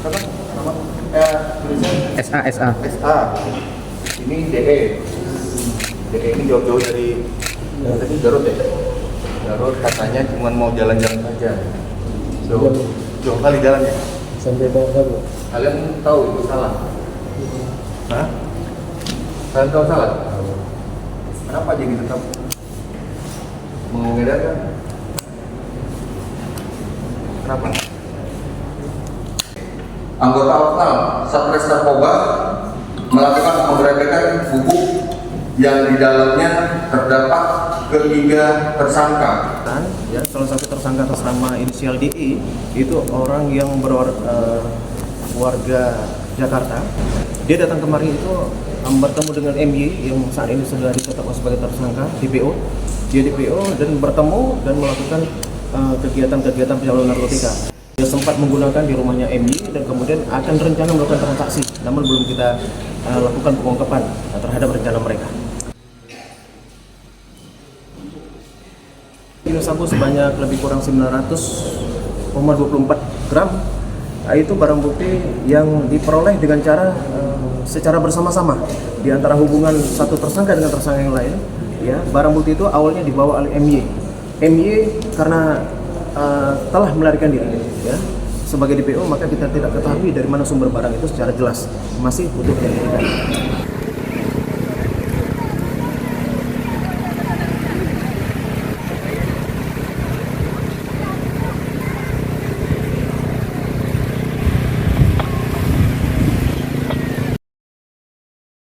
Apa? Nama? Tulisan SA. SA. Ini DE. DE ini jauh-jauh dari tadi Garut ya. Garut katanya cuma mau jalan-jalan saja. Jauh kali jalannya. Sampai bawah. Kalian tahu itu salah? Hah? Kalian tahu salah? Kenapa jadi tetap mengedarkan? Kenapa? Anggota lokal Satres Narkoba melakukan penggerebekan buku yang di dalamnya terdapat ketiga tersangka. Ya, salah satu tersangka atas nama inisial DE itu orang yang warga Jakarta. Dia datang kemari itu bertemu dengan MY yang saat ini sudah ditetapkan sebagai tersangka DPO. Dia DPO dan bertemu dan melakukan kegiatan-kegiatan penyaluran narkotika. Dia sempat menggunakan di rumahnya MY dan kemudian akan rencana melakukan transaksi, namun belum kita lakukan pengungkapan terhadap rencana mereka. Sabu sebanyak lebih kurang 900,24 gram. Itu barang bukti yang diperoleh dengan cara secara bersama-sama di antara hubungan satu tersangka dengan tersangka yang lain. Ya, barang bukti itu awalnya dibawa oleh MY. MY karena telah melarikan diri, ya, sebagai DPO, maka kita tidak ketahui dari mana sumber barang itu secara jelas, masih butuh penyelidikan.